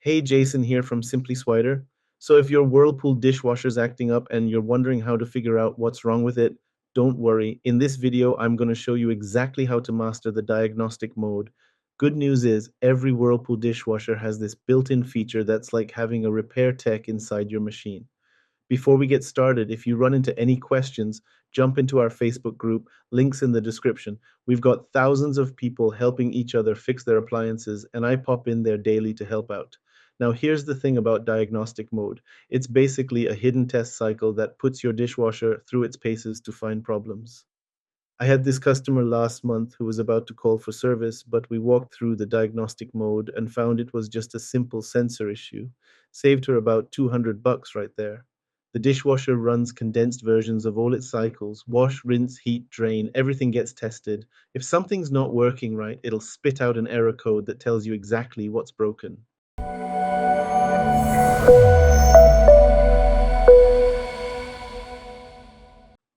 Hey, Jason here from Simply Swider. So, if your Whirlpool dishwasher's acting up and you're wondering how to figure out what's wrong with it, don't worry. In this video, I'm going to show you exactly how to master the diagnostic mode. Good news is, every Whirlpool dishwasher has this built-in feature that's like having a repair tech inside your machine. Before we get started, if you run into any questions, jump into our Facebook group, links in the description. We've got thousands of people helping each other fix their appliances, and I pop in there daily to help out. Now, here's the thing about diagnostic mode. It's basically a hidden test cycle that puts your dishwasher through its paces to find problems. I had this customer last month who was about to call for service, but we walked through the diagnostic mode and found it was just a simple sensor issue. Saved her about 200 bucks right there. The dishwasher runs condensed versions of all its cycles: wash, rinse, heat, drain, everything gets tested. If something's not working right, it'll spit out an error code that tells you exactly what's broken.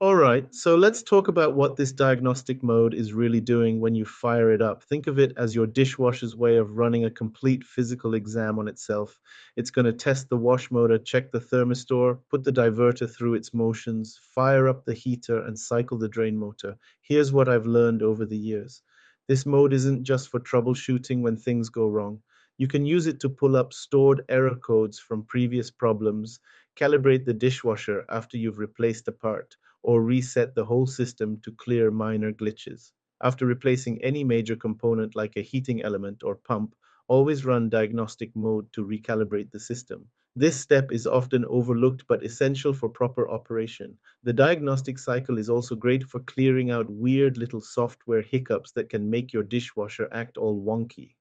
All right, so let's talk about what this diagnostic mode is really doing when you fire it up. Think of it as your dishwasher's way of running a complete physical exam on itself. It's going to test the wash motor, check the thermistor, put the diverter through its motions, fire up the heater, and cycle the drain motor. Here's what I've learned over the years. This mode isn't just for troubleshooting when things go wrong. You can use it to pull up stored error codes from previous problems, calibrate the dishwasher after you've replaced a part, or reset the whole system to clear minor glitches. After replacing any major component like a heating element or pump, always run diagnostic mode to recalibrate the system. This step is often overlooked but essential for proper operation. The diagnostic cycle is also great for clearing out weird little software hiccups that can make your dishwasher act all wonky.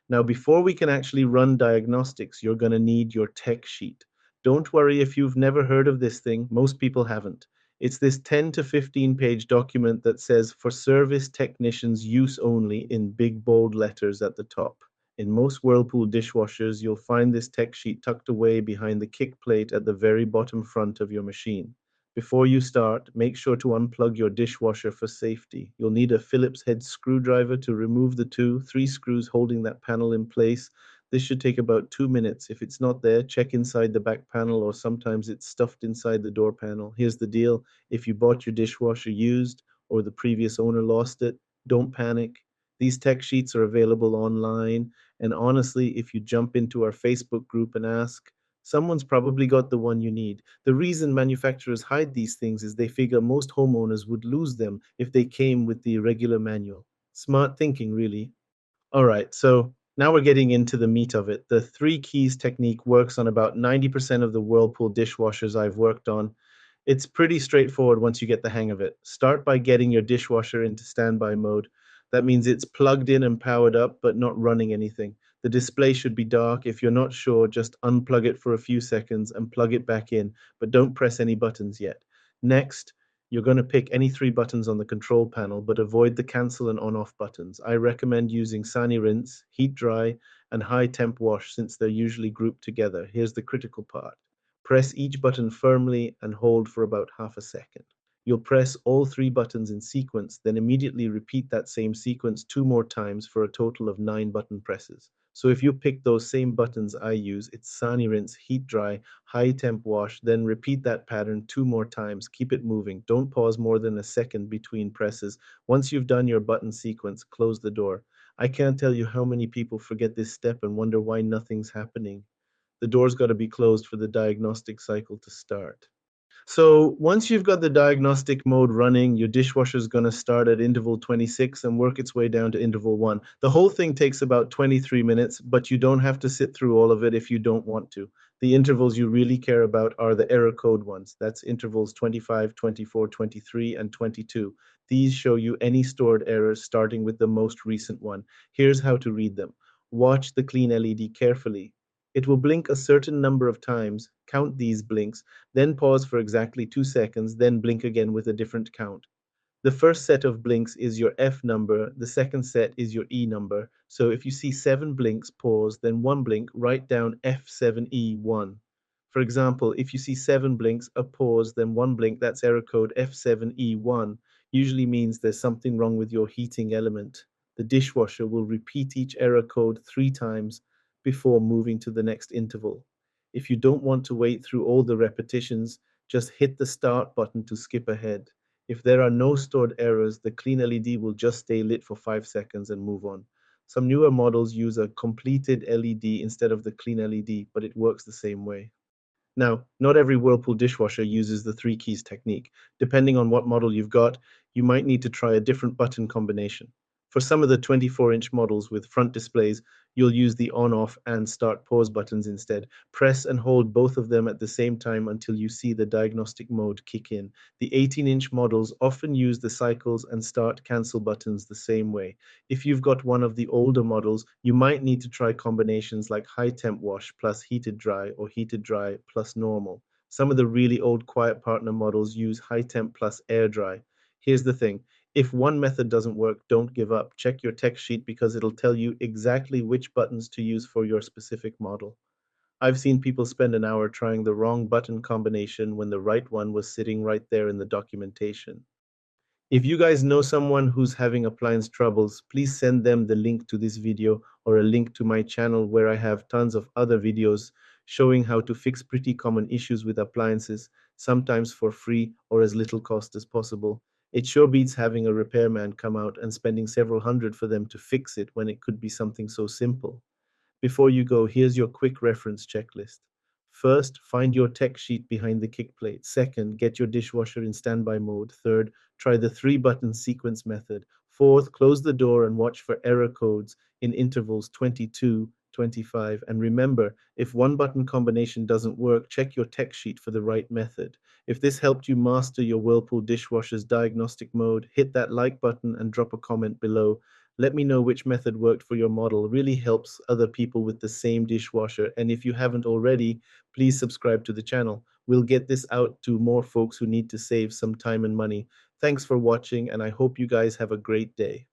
Now, before we can actually run diagnostics, you're going to need your tech sheet. Don't worry if you've never heard of this thing, most people haven't. It's this 10 to 15 page document that says for service technicians use only in big bold letters at the top. In most Whirlpool dishwashers, you'll find this tech sheet tucked away behind the kick plate at the very bottom front of your machine. Before you start, make sure to unplug your dishwasher for safety. You'll need a Phillips head screwdriver to remove the three screws holding that panel in place. This should take about 2 minutes. If it's not there, check inside the back panel, or sometimes it's stuffed inside the door panel. Here's the deal: if you bought your dishwasher used or the previous owner lost it, don't panic. These tech sheets are available online, and honestly, if you jump into our Facebook group and ask, someone's probably got the one you need. The reason manufacturers hide these things is they figure most homeowners would lose them if they came with the regular manual. Smart thinking, really. All right, so now we're getting into the meat of it. The three keys technique works on about 90% of the Whirlpool dishwashers I've worked on. It's pretty straightforward once you get the hang of it. Start by getting your dishwasher into standby mode. That means it's plugged in and powered up, but not running anything. The display should be dark. If you're not sure, just unplug it for a few seconds and plug it back in, but don't press any buttons yet. Next, you're going to pick any three buttons on the control panel, but avoid the cancel and on-off buttons. I recommend using Sani Rinse, Heat Dry, and High Temp Wash since they're usually grouped together. Here's the critical part. Press each button firmly and hold for about half a second. You'll press all three buttons in sequence, then immediately repeat that same sequence two more times for a total of 9 button presses. So if you pick those same buttons I use, it's Sani Rinse, Heat Dry, High Temp Wash, then repeat that pattern two more times. Keep it moving. Don't pause more than a second between presses. Once you've done your button sequence, close the door. I can't tell you how many people forget this step and wonder why nothing's happening. The door's got to be closed for the diagnostic cycle to start. So once you've got the diagnostic mode running, your dishwasher is going to start at interval 26 and work its way down to interval 1. The whole thing takes about 23 minutes, but you don't have to sit through all of it if you don't want to. The intervals you really care about are the error code ones. That's intervals 25, 24, 23, and 22. These show you any stored errors starting with the most recent one. Here's how to read them. Watch the clean LED carefully. It will blink a certain number of times. Count these blinks, then pause for exactly 2 seconds, then blink again with a different count. The first set of blinks is your F number, the second set is your E number. So if you see 7 blinks, pause, then 1 blink, write down F7E1. For example, if you see 7 blinks, a pause, then 1 blink, that's error code F7E1, usually means there's something wrong with your heating element. The dishwasher will repeat each error code 3 times before moving to the next interval. If you don't want to wait through all the repetitions, just hit the start button to skip ahead. If there are no stored errors, the clean LED will just stay lit for 5 seconds and move on. Some newer models use a completed LED instead of the clean LED, but it works the same way. Now, not every Whirlpool dishwasher uses the three keys technique. Depending on what model you've got, you might need to try a different button combination. For some of the 24-inch models with front displays, you'll use the on, off, and start pause buttons instead. Press and hold both of them at the same time until you see the diagnostic mode kick in. The 18-inch models often use the cycles and start cancel buttons the same way. If you've got one of the older models, you might need to try combinations like high temp wash plus heated dry or heated dry plus normal. Some of the really old quiet partner models use high temp plus air dry. Here's the thing. If one method doesn't work, don't give up. Check your tech sheet because it'll tell you exactly which buttons to use for your specific model. I've seen people spend an hour trying the wrong button combination when the right one was sitting right there in the documentation. If you guys know someone who's having appliance troubles, please send them the link to this video or a link to my channel where I have tons of other videos showing how to fix pretty common issues with appliances, sometimes for free or as little cost as possible. It sure beats having a repairman come out and spending several hundred for them to fix it when it could be something so simple. Before you go, here's your quick reference checklist. First, find your tech sheet behind the kick plate. Second, get your dishwasher in standby mode. Third, try the three button sequence method. Fourth, close the door and watch for error codes in intervals 22, 25. And remember, if one button combination doesn't work, check your tech sheet for the right method. If this helped you master your Whirlpool dishwasher's diagnostic mode, hit that like button and drop a comment below. Let me know which method worked for your model. Really helps other people with the same dishwasher. And if you haven't already, please subscribe to the channel. We'll get this out to more folks who need to save some time and money. Thanks for watching, and I hope you guys have a great day.